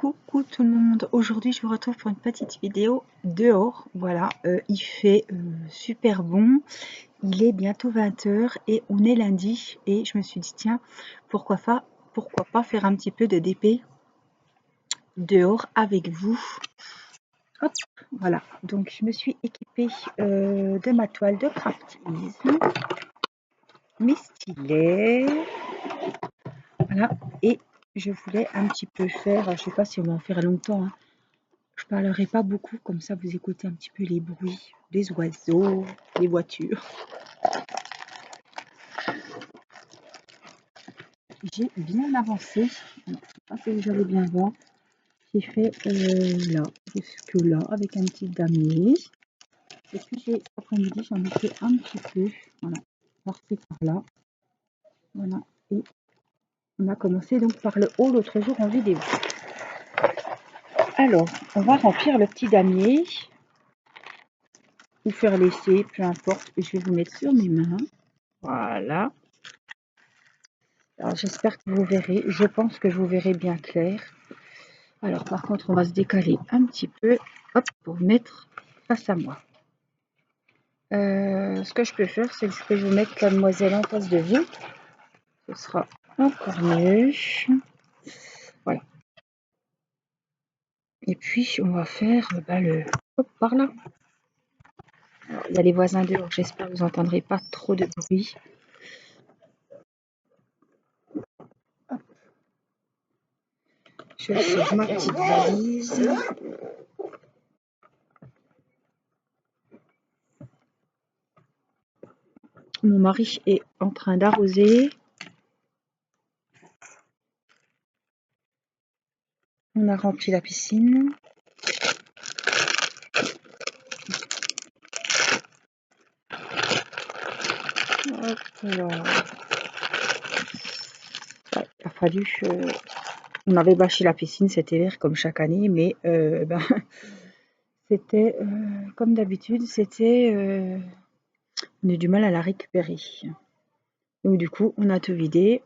Coucou tout le monde, aujourd'hui je vous retrouve pour une petite vidéo dehors. Voilà, il fait super bon, il est bientôt 20 h et on est lundi et je me suis dit tiens, pourquoi pas faire un petit peu de DP dehors avec vous. Hop, voilà, donc je me suis équipée de ma toile de crafties, mes stylets, voilà, et je voulais un petit peu faire, je sais pas si on va en faire longtemps, hein. Je parlerai pas beaucoup, comme ça vous écoutez un petit peu les bruits des oiseaux, des voitures. J'ai bien avancé, je ne sais pas si vous allez bien voir. J'ai fait là, jusque là, avec un petit damier. Et puis cet après-midi, j'en ai fait un petit peu, voilà, par-ci par-là. Voilà, et on a commencé donc par le haut l'autre jour en vidéo. Alors, on va remplir le petit damier, ou faire laisser, peu importe, et je vais vous mettre sur mes mains. Voilà. Alors j'espère que vous verrez, je pense que vous verrez bien clair. Alors par contre on va se décaler un petit peu, hop, pour mettre face à moi. Ce que je peux faire, c'est que je peux vous mettre la demoiselle en face de vous. Ce sera encore mieux. Voilà. Et puis on va faire le hop par là. Alors, il y a les voisins dehors, j'espère que vous n'entendrez pas trop de bruit. Hop. Je sors ma petite valise. Mon mari est en train d'arroser. On a rempli la piscine. Hop là. Ouais, il a fallu. On avait bâché la piscine cet hiver comme chaque année, mais c'était comme d'habitude, on a eu du mal à la récupérer. Donc du coup, on a tout vidé,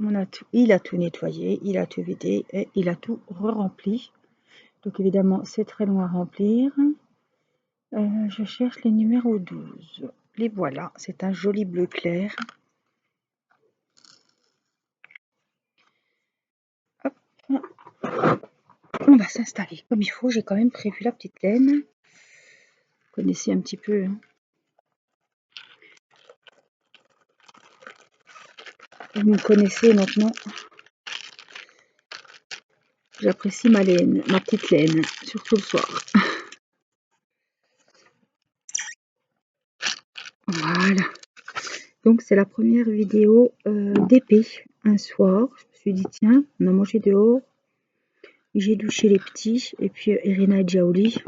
il a tout nettoyé, il a tout vidé et il a tout re-rempli. Donc évidemment, c'est très long à remplir. Je cherche les numéros 12. Les voilà, c'est un joli bleu clair. Hop. On va s'installer comme il faut. J'ai quand même prévu la petite laine. Vous connaissez un petit peu. Hein. Vous me connaissez maintenant. J'apprécie ma laine, ma petite laine, surtout le soir. Voilà. Donc c'est la première vidéo d'épée. Un soir, je me suis dit tiens, on a mangé dehors. J'ai douché les petits et puis Irina est déjà au lit.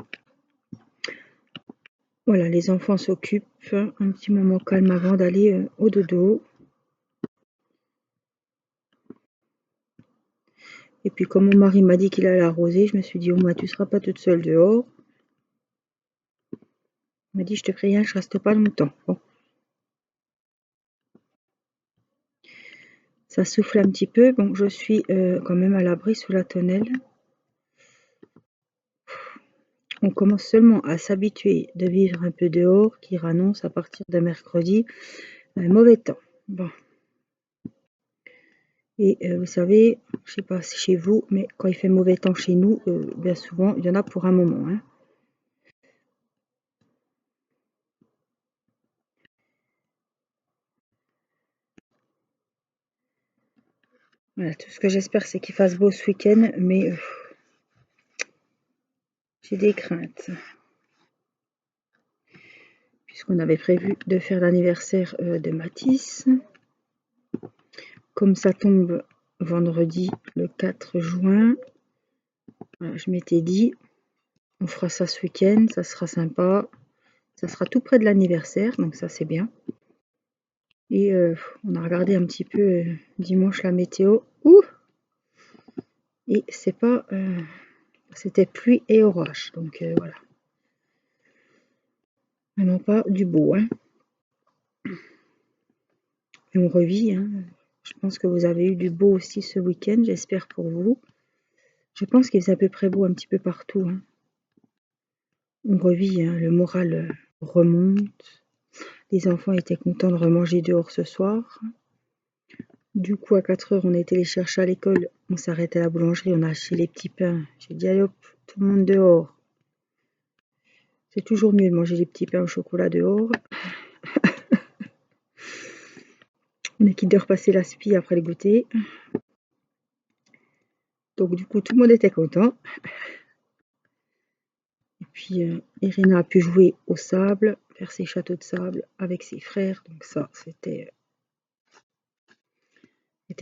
Voilà, les enfants s'occupent. Un petit moment calme avant d'aller au dodo. Et puis comme mon mari m'a dit qu'il allait arroser, je me suis dit au moins tu seras pas toute seule dehors. Il m'a dit je te préviens, je reste pas longtemps. Bon. Ça souffle un petit peu. Bon, je suis quand même à l'abri sous la tonnelle. On commence seulement à s'habituer de vivre un peu dehors, qui annonce à partir de mercredi un mauvais temps. Bon. Et vous savez, je sais pas si chez vous, mais quand il fait mauvais temps chez nous, bien souvent, il y en a pour un moment. Hein. Voilà, tout ce que j'espère, c'est qu'il fasse beau ce week-end, mais j'ai des craintes. Puisqu'on avait prévu de faire l'anniversaire de Mathis. Comme ça tombe vendredi le 4 juin, je m'étais dit, on fera ça ce week-end, ça sera sympa. Ça sera tout près de l'anniversaire, donc ça c'est bien. Et on a regardé un petit peu dimanche la météo. Ouh! Et c'est pas... c'était pluie et orage, donc voilà. Vraiment pas du beau, hein. Et on revit, hein. Je pense que vous avez eu du beau aussi ce week-end, j'espère pour vous. Je pense qu'il faisait à peu près beau un petit peu partout, hein. On revit, hein, le moral remonte. Les enfants étaient contents de remanger dehors ce soir. Du coup, à 4 heures, on a été les chercher à l'école. On s'arrête à la boulangerie, on a acheté les petits pains. J'ai dit, allez hop, tout le monde dehors. C'est toujours mieux de manger les petits pains au chocolat dehors. On est quitte de repasser la spie après le goûter. Donc du coup, tout le monde était content. Et puis, Irina a pu jouer au sable, faire ses châteaux de sable avec ses frères. Donc ça, c'était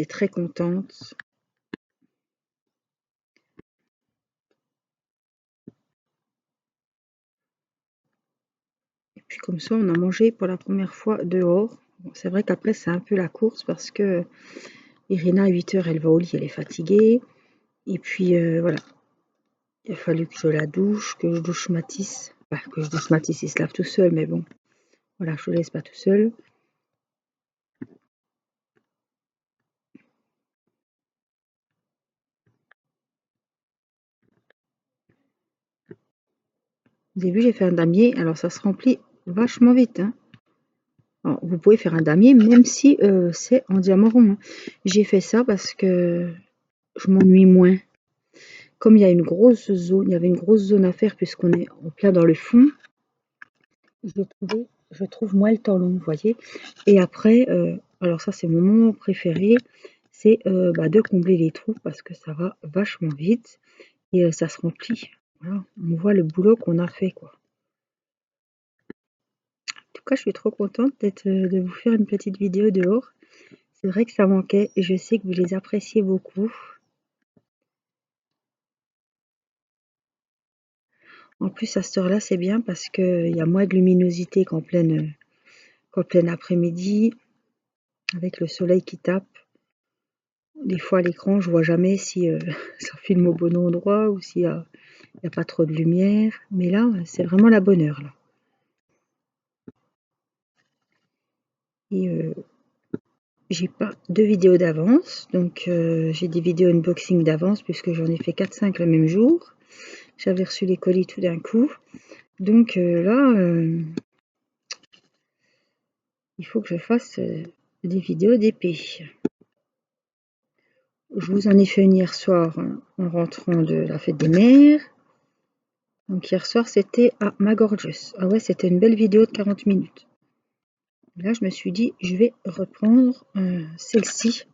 très contente. Et puis comme ça, on a mangé pour la première fois dehors. Bon, c'est vrai qu'après, c'est un peu la course parce que Irina, à 8 heures, elle va au lit, elle est fatiguée. Et puis voilà, il a fallu que je la douche, que je douche Mathis. Enfin, que je douche Mathis, il se lave tout seul, mais bon, voilà, je le laisse pas tout seul. Vous avez vu, j'ai fait un damier, alors ça se remplit vachement vite, hein. Alors, vous pouvez faire un damier même si c'est en diamant rond, hein. J'ai fait ça parce que je m'ennuie moins. Comme il y a une grosse zone, il y avait une grosse zone à faire puisqu'on est en plein dans le fond, je trouve moins le temps long, vous voyez. Et après, alors ça c'est mon moment préféré, c'est de combler les trous parce que ça va vachement vite et ça se remplit. Voilà, on voit le boulot qu'on a fait, quoi. En tout cas, je suis trop contente de vous faire une petite vidéo dehors. C'est vrai que ça manquait et je sais que vous les appréciez beaucoup. En plus, à cette heure-là, c'est bien parce qu'il y a moins de luminosité qu'en plein après-midi, avec le soleil qui tape. Des fois, à l'écran, je vois jamais si ça filme au bon endroit ou s'il y a pas trop de lumière. Mais là, c'est vraiment la bonne heure, là. Et j'ai pas de vidéo d'avance, donc j'ai des vidéos unboxing d'avance puisque j'en ai fait 4-5 le même jour. J'avais reçu les colis tout d'un coup. Donc là, il faut que je fasse des vidéos d'épée. Je vous en ai fait une hier soir en rentrant de la fête des mères. Donc hier soir, c'était à Magorges. Ah ouais, c'était une belle vidéo de 40 minutes. Là, je me suis dit, je vais reprendre celle-ci.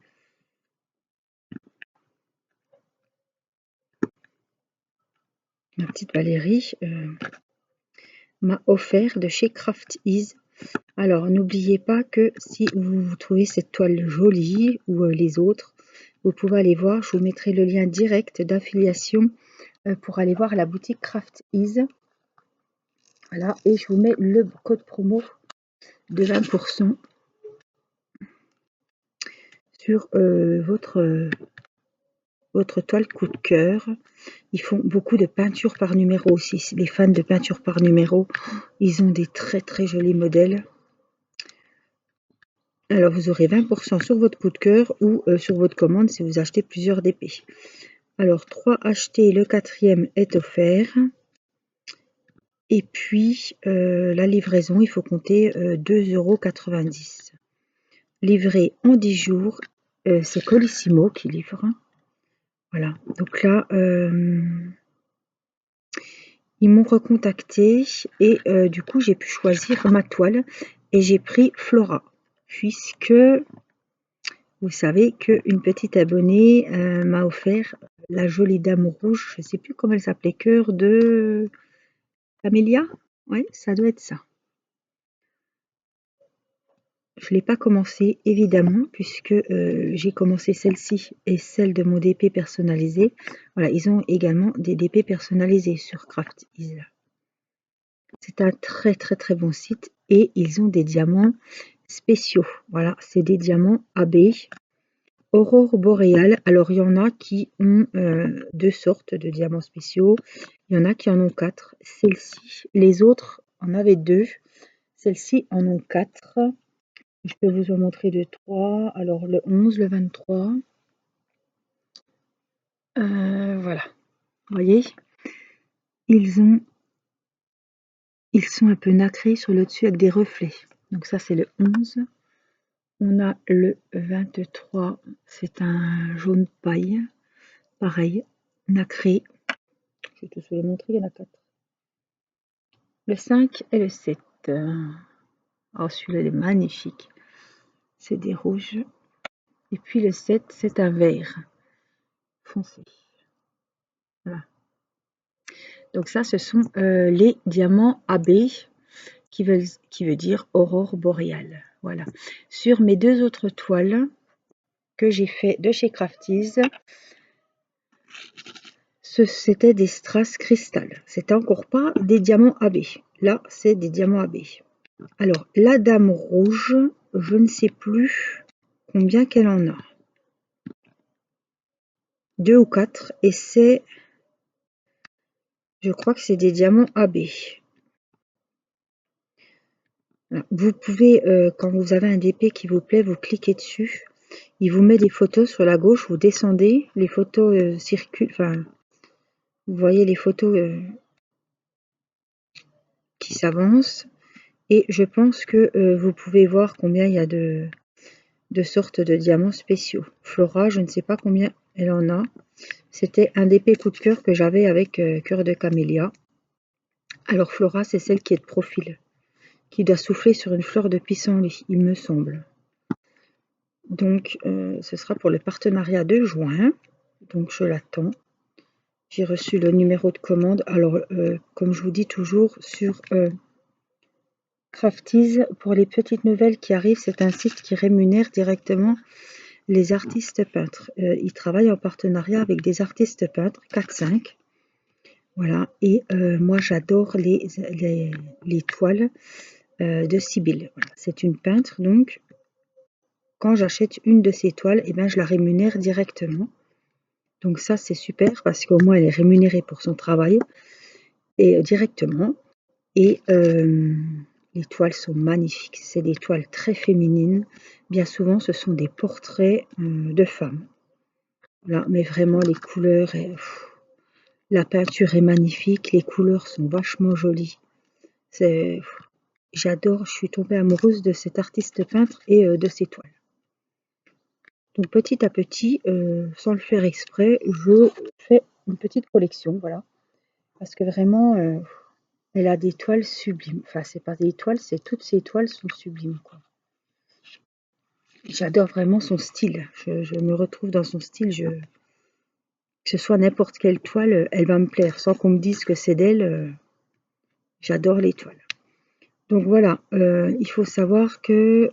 Ma petite Valérie m'a offert de chez Craft Ease. Alors, n'oubliez pas que si vous trouvez cette toile jolie ou les autres, vous pouvez aller voir. Je vous mettrai le lien direct d'affiliation pour aller voir la boutique Craft Ease. Voilà, et je vous mets le code promo de 20% sur votre toile coup de cœur. Ils font beaucoup de peinture par numéro aussi. Les fans de peinture par numéro, ils ont des très très jolis modèles. Alors vous aurez 20% sur votre coup de cœur ou sur votre commande si vous achetez plusieurs d'épées. Alors 3 achetés, le 4e est offert. Et puis la livraison, il faut compter 2,90 €. Livré en 10 jours, c'est Colissimo qui livre. Voilà, donc là, ils m'ont recontacté et du coup, j'ai pu choisir ma toile et j'ai pris Flora, puisque vous savez qu'une petite abonnée m'a offert la jolie dame rouge, je ne sais plus comment elle s'appelait, cœur de Camélia? Oui, ça doit être ça. Je ne l'ai pas commencé évidemment puisque j'ai commencé celle-ci et celle de mon DP personnalisé. Voilà, ils ont également des DP personnalisés sur Craft Ease. C'est un très très très bon site et ils ont des diamants spéciaux. Voilà, c'est des diamants AB Aurore boréale. Alors il y en a qui ont 2 sortes de diamants spéciaux. Il y en a qui en ont 4. Celle-ci, les autres en avaient 2. Celles-ci en ont 4. Je peux vous en montrer 2, 3. Alors le 11, le 23. Voilà. Vous voyez, ils sont un peu nacrés sur le dessus avec des reflets. Donc ça c'est le 11. On a le 23, c'est un jaune paille. Pareil, nacré. Je vais tous vous les montrer, il y en a 4. Le 5 et le 7. Oh, celui-là, il est magnifique. C'est des rouges. Et puis le 7, c'est un vert foncé. Voilà. Donc ça, ce sont les diamants AB qui veut dire aurore boréale. Voilà. Sur mes 2 autres toiles que j'ai fait de chez Crafties, c'était des strass cristal. C'était encore pas des diamants AB. Là, c'est des diamants AB. Alors, la dame rouge, je ne sais plus combien qu'elle en a. 2 ou 4. Et c'est, je crois que c'est des diamants AB. Vous pouvez, quand vous avez un DP qui vous plaît, vous cliquez dessus. Il vous met des photos sur la gauche, vous descendez, les photos circulent, enfin, vous voyez les photos qui s'avancent. Et je pense que vous pouvez voir combien il y a de sortes de diamants spéciaux. Flora, je ne sais pas combien elle en a. C'était un DP coup de cœur que j'avais avec Cœur de Camélia. Alors Flora, c'est celle qui est de profil, qui doit souffler sur une fleur de pissenlit, il me semble. Donc, ce sera pour le partenariat de juin. Donc, je l'attends. J'ai reçu le numéro de commande. Alors, comme je vous dis toujours, sur Crafties, pour les petites nouvelles qui arrivent, c'est un site qui rémunère directement les artistes peintres. Ils travaillent en partenariat avec des artistes peintres, 4-5. Voilà. Et moi, j'adore les toiles de Sibylle. Voilà. C'est une peintre, donc quand j'achète une de ces toiles, eh ben, je la rémunère directement. Donc ça, c'est super parce qu'au moins, elle est rémunérée pour son travail et directement. Et les toiles sont magnifiques. C'est des toiles très féminines. Bien souvent, ce sont des portraits de femmes. Voilà, mais vraiment, les couleurs, la peinture est magnifique. Les couleurs sont vachement jolies. J'adore, je suis tombée amoureuse de cet artiste peintre et de ses toiles. Donc petit à petit, sans le faire exprès, je fais une petite collection, voilà. Parce que vraiment, elle a des toiles sublimes. Enfin, c'est pas des toiles, c'est toutes ces toiles sont sublimes, quoi. J'adore vraiment son style. Je me retrouve dans son style. Que ce soit n'importe quelle toile, elle va me plaire. Sans qu'on me dise que c'est d'elle, j'adore les toiles. Donc voilà, il faut savoir que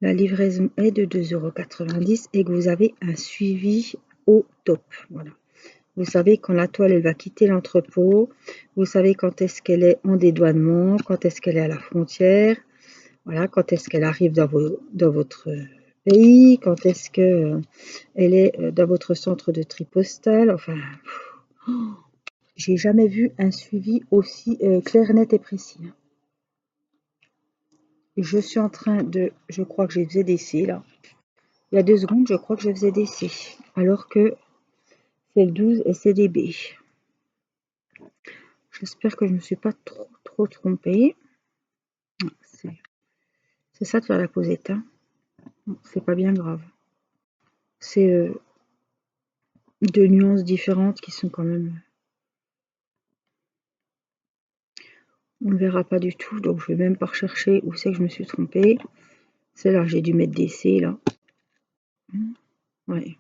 la livraison est de 2,90 € et que vous avez un suivi au top. Voilà. Vous savez quand la toile elle va quitter l'entrepôt, vous savez quand est-ce qu'elle est en dédouanement, quand est-ce qu'elle est à la frontière, voilà, quand est-ce qu'elle arrive dans votre pays, quand est-ce qu'elle est dans votre centre de tri postal, enfin, j'ai jamais vu un suivi aussi clair, net et précis. Je suis en train de, je crois que je faisais d'essai là. Il y a 2 secondes, je crois que je faisais d'essai, alors que c'est le 12 et c'est des B. J'espère que je ne me suis pas trop trompée. C'est ça de faire la posette, hein. C'est pas bien grave. C'est 2 nuances différentes qui sont quand même... On ne verra pas du tout, donc je vais même pas rechercher où c'est que je me suis trompée. C'est là, j'ai dû mettre des C, là. Ouais.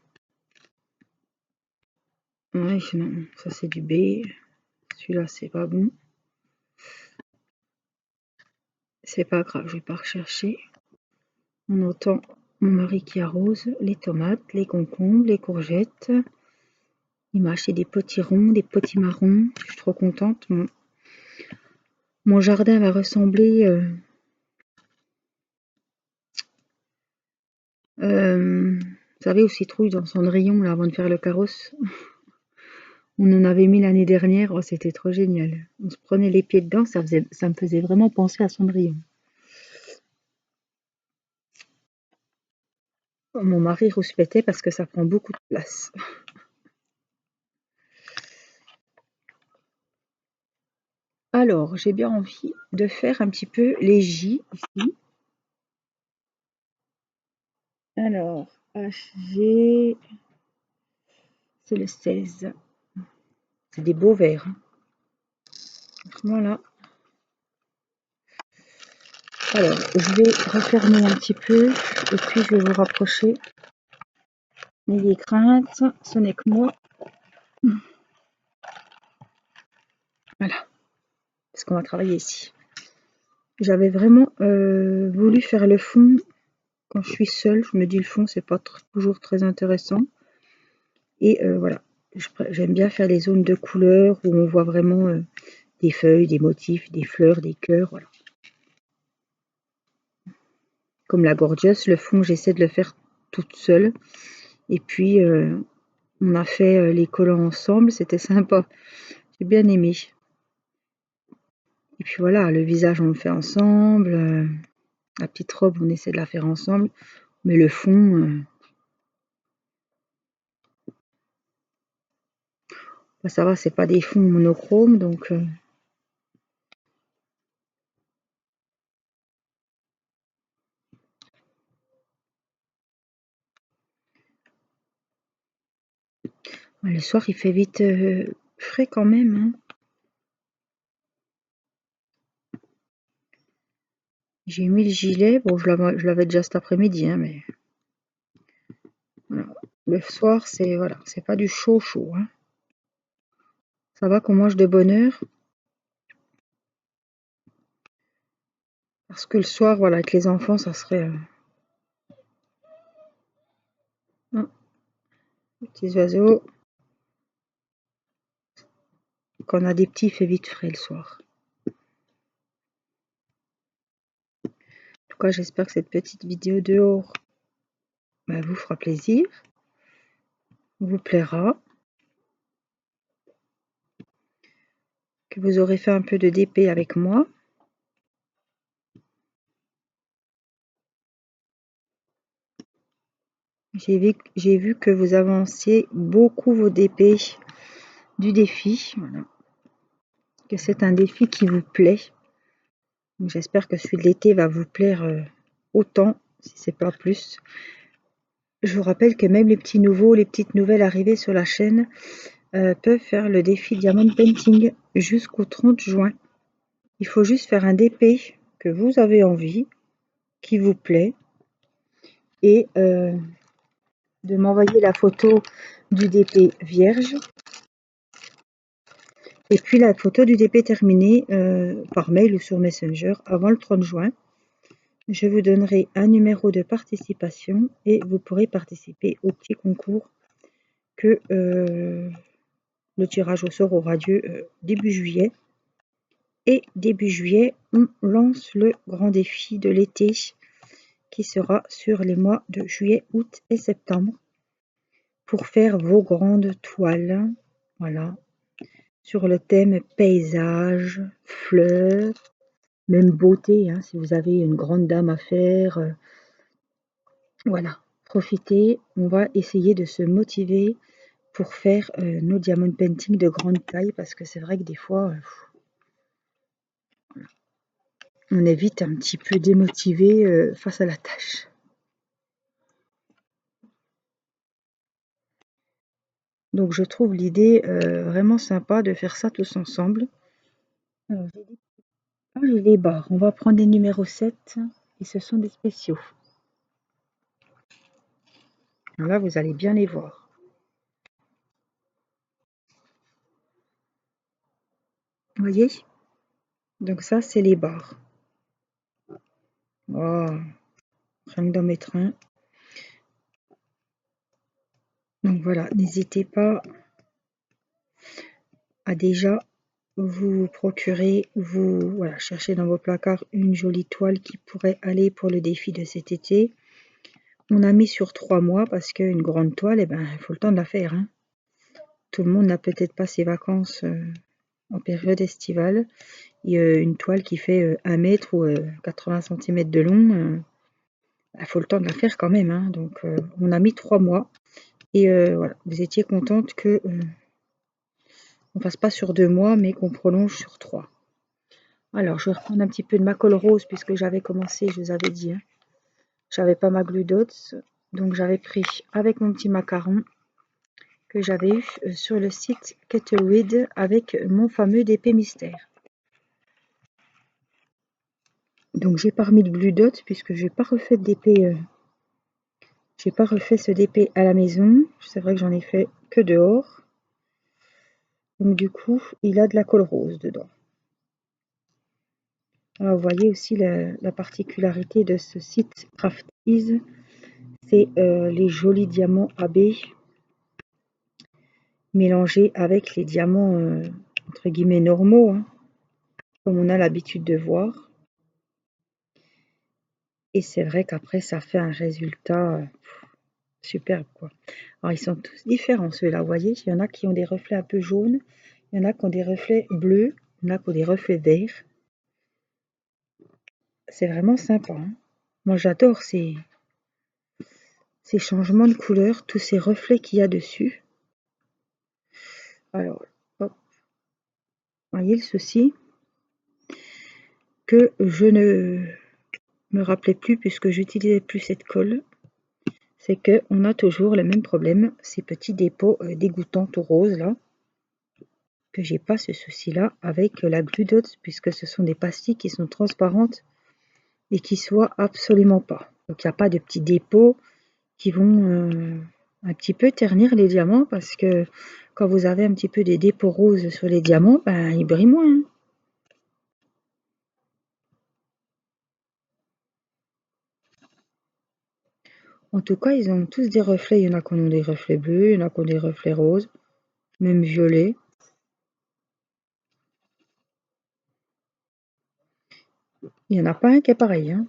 Ouais, non, ça c'est du B. Celui-là, c'est pas bon. C'est pas grave, je vais pas rechercher. On entend mon mari qui arrose les tomates, les concombres, les courgettes. Il m'a acheté des potirons, des potimarrons. Je suis trop contente. Mon jardin va ressembler... vous savez, aux citrouilles dans Cendrillon, là, avant de faire le carrosse. On en avait mis l'année dernière. Oh, c'était trop génial. On se prenait les pieds dedans. Ça me faisait vraiment penser à Cendrillon. Mon mari rouspétait parce que ça prend beaucoup de place. Alors, j'ai bien envie de faire un petit peu les J ici. Alors, HG, c'est le 16. C'est des beaux verres. Voilà. Alors, je vais refermer un petit peu et puis je vais vous rapprocher. N'ayez crainte, ce n'est que moi. Voilà, parce qu'on va travailler ici. J'avais vraiment voulu faire le fond quand je suis seule. Je me dis le fond, c'est pas toujours très intéressant. Et voilà, j'aime bien faire les zones de couleurs où on voit vraiment des feuilles, des motifs, des fleurs, des cœurs. Voilà. Comme la Gorgeous, le fond, j'essaie de le faire toute seule. Et puis, on a fait les collants ensemble, c'était sympa. J'ai bien aimé. Et puis voilà, le visage, on le fait ensemble. La petite robe, on essaie de la faire ensemble. Mais le fond, bah, ça va, c'est pas des fonds monochromes, donc le soir, il fait vite frais quand même. Hein. J'ai mis le gilet, bon, je l'avais déjà cet après-midi, hein, mais voilà. Le soir, c'est voilà, c'est pas du chaud chaud. Hein. Ça va qu'on mange de bonne heure. Parce que le soir, voilà, avec les enfants, ça serait... petits oiseaux. Quand on a des petits, il fait vite frais le soir. En tout cas, j'espère que cette petite vidéo dehors vous fera plaisir, vous plaira, que vous aurez fait un peu de DP avec moi. J'ai vu que vous avanciez beaucoup vos DP du défi. Voilà. Que c'est un défi qui vous plaît. J'espère que celui de l'été va vous plaire autant, si c'est pas plus. Je vous rappelle que même les petits nouveaux, les petites nouvelles arrivées sur la chaîne peuvent faire le défi Diamond Painting jusqu'au 30 juin. Il faut juste faire un DP que vous avez envie, qui vous plaît, et de m'envoyer la photo du DP vierge, et puis la photo du DP terminé par mail ou sur Messenger avant le 30 juin. Je vous donnerai un numéro de participation et vous pourrez participer au petit concours que le tirage au sort aura lieu début juillet. Et début juillet, on lance le grand défi de l'été qui sera sur les mois de juillet, août et septembre pour faire vos grandes toiles. Voilà. Sur le thème paysage, fleurs, même beauté, hein, si vous avez une grande dame à faire. Voilà. Profitez, on va essayer de se motiver pour faire nos diamond painting de grande taille parce que c'est vrai que des fois on est vite un petit peu démotivé face à la tâche. Donc je trouve l'idée vraiment sympa de faire ça tous ensemble. Alors, j'ai des barres. On va prendre des numéros 7 et ce sont des spéciaux. Alors là, vous allez bien les voir. Vous voyez? Donc ça, c'est les barres. Oh, rien que d'en mettre un. Donc voilà, n'hésitez pas à déjà vous procurer, voilà, chercher dans vos placards une jolie toile qui pourrait aller pour le défi de cet été. On a mis sur 3 mois parce qu'une grande toile, il faut le temps de la faire. Hein. Tout le monde n'a peut-être pas ses vacances en période estivale. Et une toile qui fait 1 mètre ou 80 cm de long, il faut le temps de la faire quand même. Hein. Donc on a mis 3 mois. Et voilà, vous étiez contente que on fasse pas sur 2 mois, mais qu'on prolonge sur 3. Alors, je vais reprendre un petit peu de ma colle rose puisque j'avais commencé, je vous avais dit, hein, j'avais pas ma glue dots. Donc, j'avais pris avec mon petit macaron que j'avais eu sur le site Kettleweed avec mon fameux DP mystère. Donc, j'ai pas remis de glue dots puisque j'ai pas refait de DP. J'ai pas refait ce DP à la maison. C'est vrai que j'en ai fait que dehors. Donc, du coup, il a de la colle rose dedans. Alors, vous voyez aussi la particularité de ce site Craftease, c'est les jolis diamants AB mélangés avec les diamants entre guillemets normaux, hein, comme on a l'habitude de voir. Et c'est vrai qu'après ça fait un résultat superbe, quoi. Alors ils sont tous différents ceux-là, vous voyez, il y en a qui ont des reflets un peu jaunes, il y en a qui ont des reflets bleus, il y en a qui ont des reflets verts. C'est vraiment sympa, hein. Moi j'adore ces changements de couleur, tous ces reflets qu'il y a dessus. Alors, hop, voyez le souci que je ne me rappelais plus puisque j'utilisais plus cette colle, c'est que on a toujours le même problème, ces petits dépôts dégoûtants tout roses là, que j'ai pas ce souci là avec la glue dots puisque ce sont des pastilles qui sont transparentes et qui soient absolument pas. Donc il n'y a pas de petits dépôts qui vont un petit peu ternir les diamants parce que quand vous avez un petit peu des dépôts roses sur les diamants, ben ils brillent moins, hein. En tout cas, ils ont tous des reflets. Il y en a qui ont des reflets bleus, il y en a qui ont des reflets roses, même violets. Il n'y en a pas un qui est pareil, hein.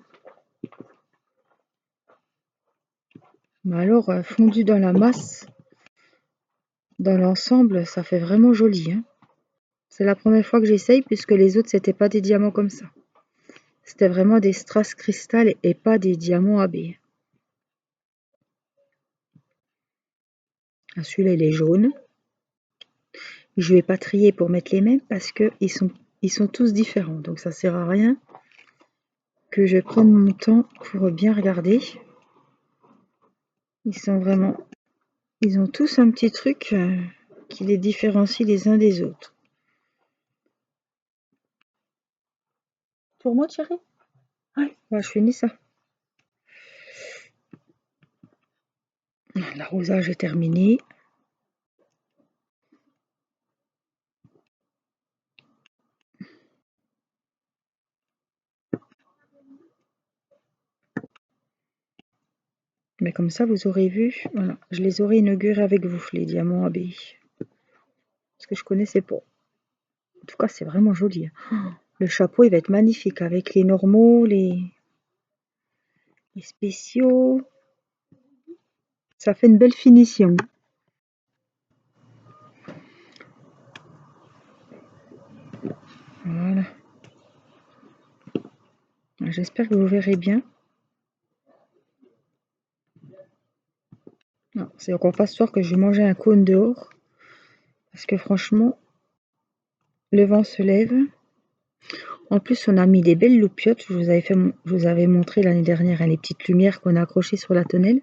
Mais alors, fondu dans la masse, dans l'ensemble, ça fait vraiment joli, hein. C'est la première fois que j'essaye puisque les autres, c'était pas des diamants comme ça. C'était vraiment des strass cristal et pas des diamants AB. Ah, celui-là, il est jaune. Je vais pas trier pour mettre les mêmes parce que ils sont tous différents. Donc ça sert à rien que je prenne mon temps pour bien regarder. Ils ont tous un petit truc qui les différencie les uns des autres. Pour moi, Thierry? Ouais, bah, je finis ça. L'arrosage est terminé. Mais comme ça, vous aurez vu, voilà, je les aurais inaugurés avec vous, les diamants AB. Parce que je connaissais pas. En tout cas, c'est vraiment joli. Le chapeau, il va être magnifique avec les normaux, les spéciaux. Ça fait une belle finition. Voilà. J'espère que vous verrez bien. C'est encore pas ce soir que je vais manger un cône dehors. Parce que franchement, le vent se lève. En plus, on a mis des belles loupiottes. Je vous avais montré l'année dernière les petites lumières qu'on a accrochées sur la tonnelle.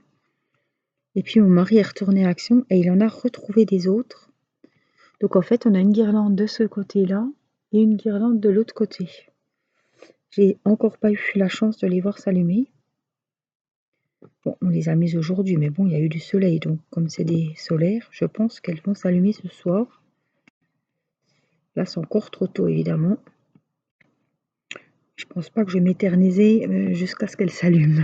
Et puis mon mari est retourné à Action et il en a retrouvé des autres. Donc en fait, on a une guirlande de ce côté-là et une guirlande de l'autre côté. J'ai encore pas eu la chance de les voir s'allumer. Bon, on les a mises aujourd'hui, mais bon, il y a eu du soleil. Donc comme c'est des solaires, je pense qu'elles vont s'allumer ce soir. Là, c'est encore trop tôt, évidemment. Je pense pas que je vais m'éterniser jusqu'à ce qu'elles s'allument.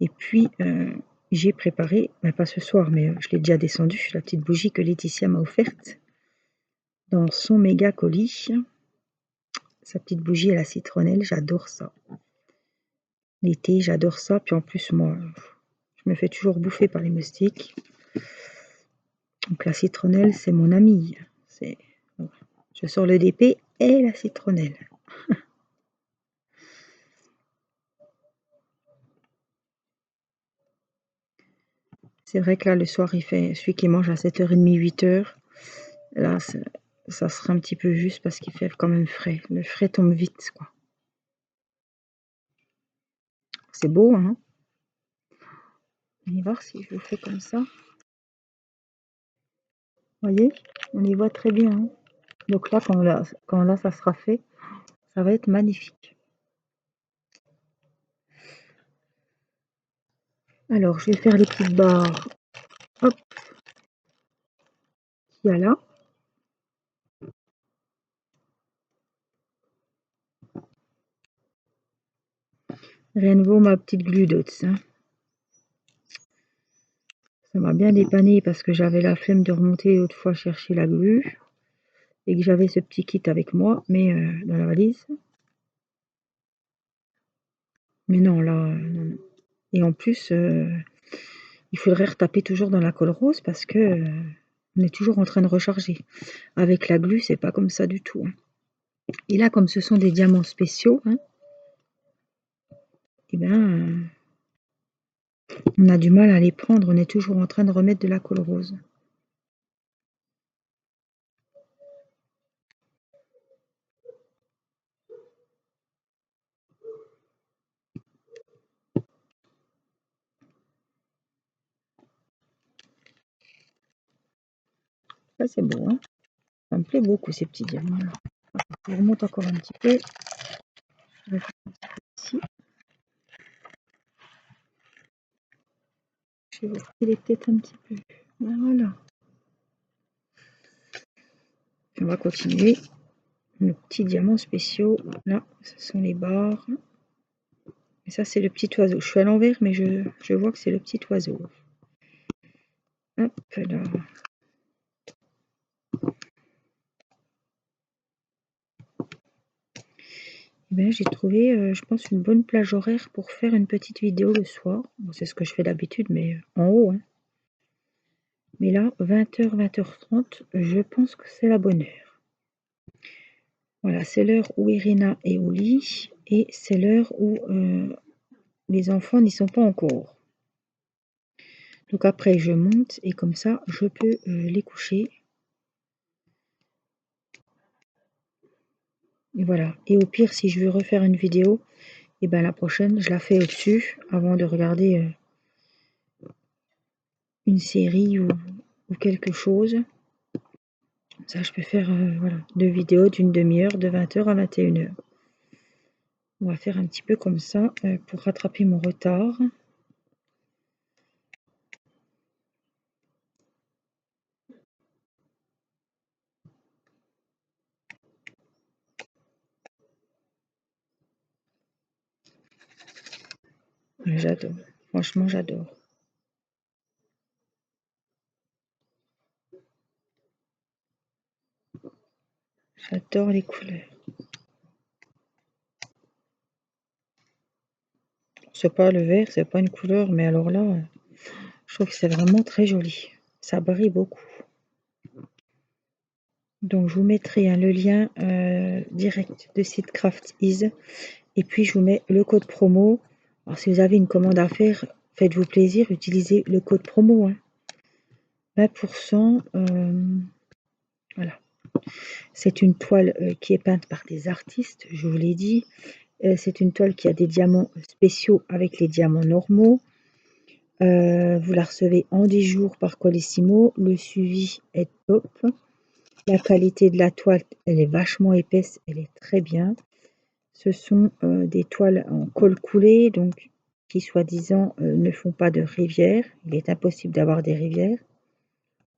Et puis, j'ai préparé, pas ce soir, mais je l'ai déjà descendu, la petite bougie que Laetitia m'a offerte dans son méga colis. Sa petite bougie à la citronnelle, j'adore ça. L'été, j'adore ça. Puis en plus, moi, je me fais toujours bouffer par les moustiques. Donc la citronnelle, c'est mon amie. Je sors le DP et la citronnelle. C'est vrai que là, le soir, il fait celui qui mange à 7h30, 8h. Là, ça sera un petit peu juste parce qu'il fait quand même frais. Le frais tombe vite, quoi. C'est beau, hein? On va voir si je le fais comme ça. Vous voyez? On y voit très bien, hein? Donc là, quand là, ça sera fait, ça va être magnifique. Alors, je vais faire les petites barres. Hop, qu'il y a là. Rien ne vaut ma petite glue dots, hein. Ça m'a bien dépanné parce que j'avais la flemme de remonter l'autre fois chercher la glue et que j'avais ce petit kit avec moi, mais dans la valise. Mais non, là, non, non. Et en plus, il faudrait retaper toujours dans la colle rose parce que on est toujours en train de recharger. Avec la glue, c'est pas comme ça du tout, hein. Et là, comme ce sont des diamants spéciaux, hein, et ben, on a du mal à les prendre. On est toujours en train de remettre de la colle rose. Ça, c'est beau, hein. Ça me plaît beaucoup, ces petits diamants-là. Je remonte encore un petit peu. Je vais faire un petit peu ici. Je vais vous filer peut-être un petit peu. Voilà. On va continuer. Nos petits diamants spéciaux. Là, ce sont les barres. Et ça, c'est le petit oiseau. Je suis à l'envers, mais je vois que c'est le petit oiseau. Hop là. Eh ben, j'ai trouvé, je pense, une bonne plage horaire pour faire une petite vidéo le soir. Bon, c'est ce que je fais d'habitude, mais en haut, hein. Mais là, 20h, 20h30, je pense que c'est la bonne heure. Voilà, c'est l'heure où Irina est au lit et c'est l'heure où les enfants n'y sont pas encore. Donc après, je monte et comme ça, je peux les coucher. Et voilà. Et au pire, si je veux refaire une vidéo, et ben la prochaine, je la fais au-dessus avant de regarder une série ou quelque chose. Ça, je peux faire voilà, 2 vidéos d'une demi-heure, de 20h à 21h. On va faire un petit peu comme ça pour rattraper mon retard. J'adore. Franchement, j'adore. J'adore les couleurs. C'est pas le vert, c'est pas une couleur, mais alors là, je trouve que c'est vraiment très joli. Ça brille beaucoup. Donc, je vous mettrai le lien direct de site Craft Ease. Et puis, je vous mets le code promo. Alors, si vous avez une commande à faire, faites-vous plaisir, utilisez le code promo, hein. 20%. Voilà. C'est une toile qui est peinte par des artistes, je vous l'ai dit. C'est une toile qui a des diamants spéciaux avec les diamants normaux. Vous la recevez en 10 jours par Colissimo. Le suivi est top. La qualité de la toile, elle est vachement épaisse, elle est très bien. Ce sont des toiles en colle coulée, donc qui soi-disant ne font pas de rivière. Il est impossible d'avoir des rivières.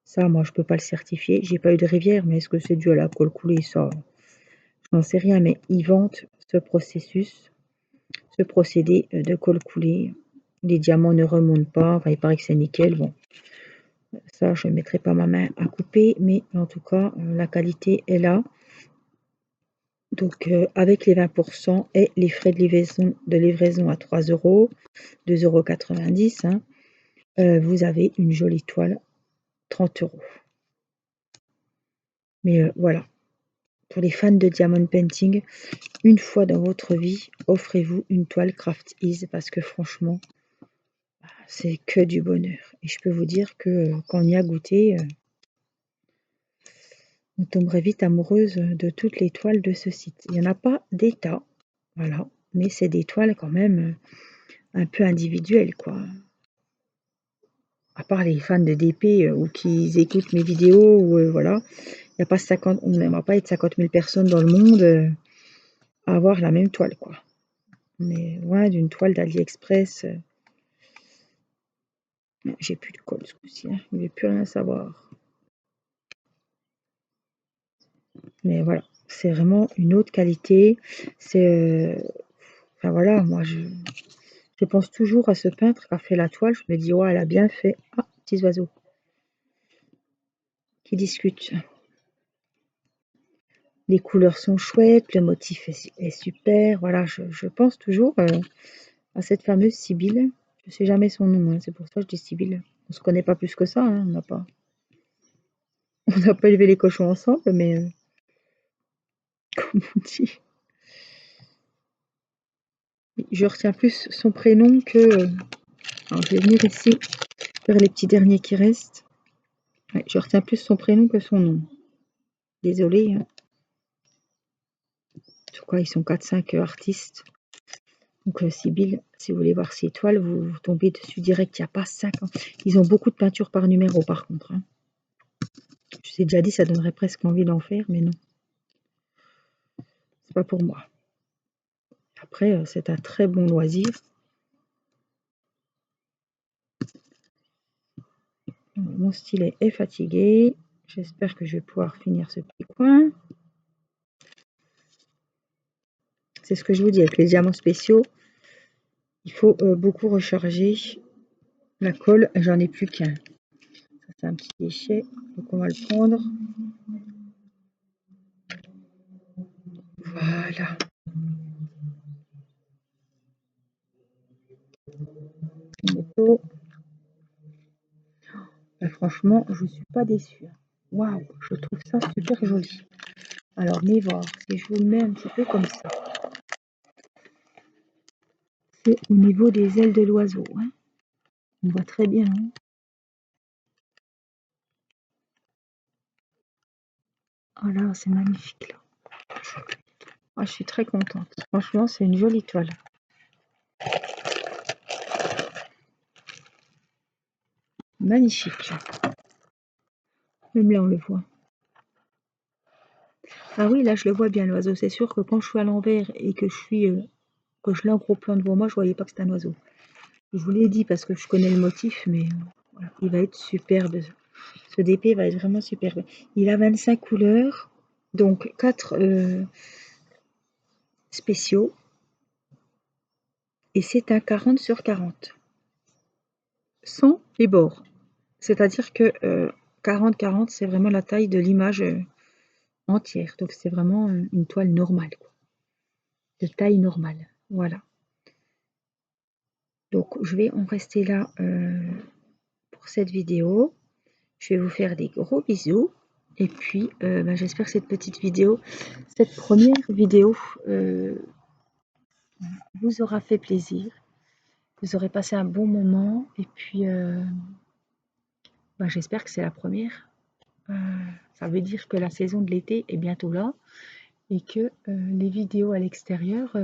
Ça, moi, je peux pas le certifier. J'ai pas eu de rivière, mais est-ce que c'est dû à la colle coulée? Ça, je n'en sais rien, mais ils vantent ce processus, ce procédé de colle coulée. Les diamants ne remontent pas. Enfin, il paraît que c'est nickel. Bon, ça, je ne mettrai pas ma main à couper, mais en tout cas, la qualité est là. Donc, avec les 20% et les frais de livraison à 3 €, 2,90 €, hein, vous avez une jolie toile, 30 €. Mais voilà, pour les fans de diamond painting, une fois dans votre vie, offrez-vous une toile Craft Ease parce que franchement, c'est que du bonheur. Et je peux vous dire que quand on y a goûté, on tomberait vite amoureuse de toutes les toiles de ce site. Il n'y en a pas des tas, voilà, mais c'est des toiles quand même un peu individuelles, quoi. À part les fans de DP ou qui écoutent mes vidéos, ou voilà, il y a pas 50, on n'aimera pas être 50 000 personnes dans le monde à avoir la même toile, quoi. On est loin d'une toile d'AliExpress. J'ai plus de colle ce coup-ci, hein. Je ne vais plus rien savoir. Mais voilà, c'est vraiment une autre qualité. C'est, enfin voilà, moi je pense toujours à ce peintre qui a fait la toile. Je me dis, ouais, elle a bien fait. Ah, petits oiseaux qui discutent. Les couleurs sont chouettes, le motif est super. Voilà, je pense toujours à cette fameuse Sibylle. Je ne sais jamais son nom, hein, c'est pour ça que je dis Sibylle. On se connaît pas plus que ça, hein, on n'a pas élevé les cochons ensemble, mais comme on dit, je retiens plus son prénom que. Alors, je vais venir ici faire les petits derniers qui restent. Ouais, je retiens plus son prénom que son nom. Désolée. Hein. En tout cas, ils sont 4-5 artistes. Donc, Sibylle, si vous voulez voir ces toiles, vous tombez dessus direct. Il n'y a pas 5 ans. Ils ont beaucoup de peintures par numéro, par contre. Hein. Je vous ai déjà dit, ça donnerait presque envie d'en faire, mais non. C'est pas pour moi. Après, c'est un très bon loisir. Mon stylet est fatigué. J'espère que je vais pouvoir finir ce petit coin. C'est ce que je vous dis, avec les diamants spéciaux, il faut beaucoup recharger la colle. J'en ai plus qu'un. Ça, c'est un petit déchet, donc on va le prendre. Voilà. Moto. Franchement, je ne suis pas déçue. Waouh, je trouve ça super joli. Alors, mais voir, si je vous le mets un petit peu comme ça, c'est au niveau des ailes de l'oiseau. Hein. On voit très bien. Hein. Oh là, c'est magnifique là. Ah, je suis très contente. Franchement, c'est une jolie toile. Magnifique. Même là, on le voit. Ah oui, là, je le vois bien, l'oiseau. C'est sûr que quand je suis à l'envers et que je l'ai en gros plan devant moi, je voyais pas que c'était un oiseau. Je vous l'ai dit parce que je connais le motif, mais voilà, il va être superbe. Ce DP va être vraiment superbe. Il a 25 couleurs, donc 4 spéciaux. Et c'est un 40 sur 40. Sans les bords. C'est-à-dire que 40-40, c'est vraiment la taille de l'image entière. Donc c'est vraiment une toile normale, quoi. De taille normale. Voilà. Donc je vais en rester là pour cette vidéo. Je vais vous faire des gros bisous. Et puis j'espère que cette petite vidéo, cette première vidéo vous aura fait plaisir. Vous aurez passé un bon moment. Et puis j'espère que c'est la première. Ça veut dire que la saison de l'été est bientôt là. Et que les vidéos à l'extérieur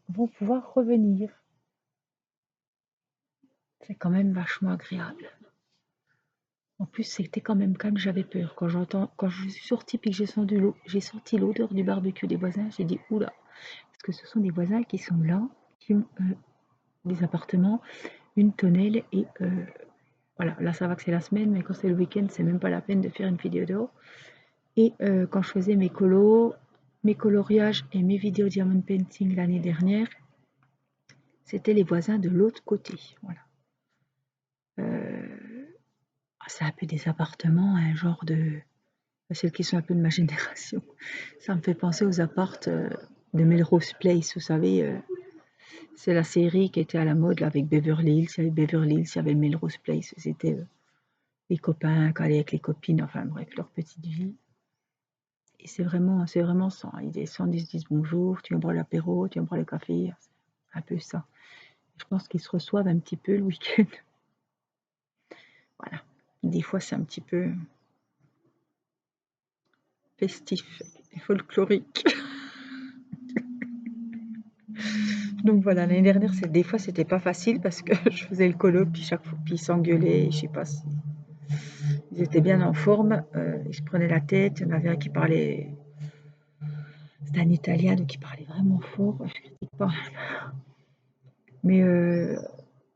vont pouvoir revenir. C'est quand même vachement agréable. En plus, c'était quand même calme, j'avais peur. Quand je suis sortie et que j'ai senti l'odeur du barbecue des voisins, j'ai dit oula, parce que ce sont des voisins qui sont là, qui ont des appartements, une tonnelle et voilà, là ça va que c'est la semaine, mais quand c'est le week-end, c'est même pas la peine de faire une vidéo dehors. Et quand je faisais mes coloriages et mes vidéos diamond painting l'année dernière, c'était les voisins de l'autre côté. Voilà. C'est un peu des appartements, un genre de. Celles qui sont un peu de ma génération. Ça me fait penser aux appartes de Melrose Place, vous savez. C'est la série qui était à la mode là, avec Beverly Hills. Il y avait Beverly Hills, il y avait Melrose Place. C'était les copains qui allaient avec les copines, enfin bref, leur petite vie. Et c'est vraiment ça. Ils descendent, ils se disent bonjour, tu viens boire l'apéro, tu viens boire le café. C'est un peu ça. Je pense qu'ils se reçoivent un petit peu le week-end. Des fois, c'est un petit peu festif et folklorique. Donc voilà, l'année dernière, des fois, c'était pas facile parce que je faisais le colo, puis chaque fois, puis ils s'engueulaient, je sais pas si ils étaient bien en forme, ils se prenaient la tête. Il y en avait un qui parlait, c'était un Italien, donc il parlait vraiment fort, je critique pas. Mais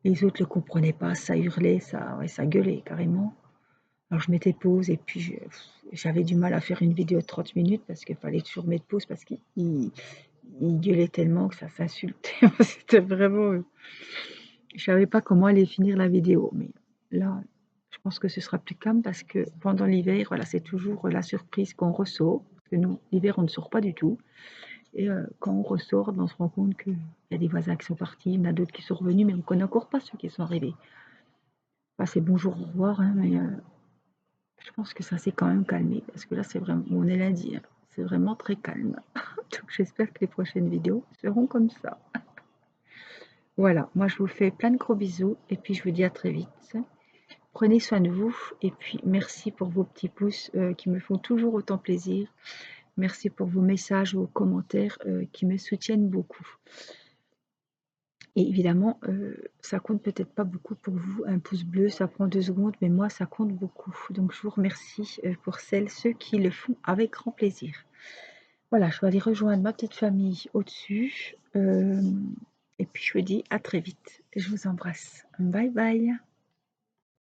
les autres le comprenaient pas, ça hurlait, ça gueulait carrément. Alors je mettais pause et puis j'avais du mal à faire une vidéo de 30 minutes parce qu'il fallait toujours mettre pause parce qu'il gueulait tellement que ça s'insultait. C'était vraiment... Je savais pas comment aller finir la vidéo, mais là, je pense que ce sera plus calme parce que pendant l'hiver, voilà, c'est toujours la surprise qu'on ressort. Parce que nous, l'hiver, on ne sort pas du tout. Et quand on ressort, on se rend compte qu'il y a des voisins qui sont partis, il y en a d'autres qui sont revenus, mais on ne connaît encore pas ceux qui sont arrivés. Enfin, c'est bonjour, au revoir, hein, mais je pense que ça s'est quand même calmé parce que là, c'est vraiment, on est lundi, hein, c'est vraiment très calme. Donc, j'espère que les prochaines vidéos seront comme ça. Voilà, moi, je vous fais plein de gros bisous et puis je vous dis à très vite. Prenez soin de vous et puis merci pour vos petits pouces qui me font toujours autant plaisir. Merci pour vos messages, vos commentaires qui me soutiennent beaucoup. Et évidemment, ça compte peut-être pas beaucoup pour vous, un pouce bleu, ça prend 2 secondes, mais moi, ça compte beaucoup. Donc, je vous remercie pour ceux qui le font avec grand plaisir. Voilà, je vais aller rejoindre ma petite famille au-dessus. Et puis, je vous dis à très vite. Je vous embrasse. Bye bye.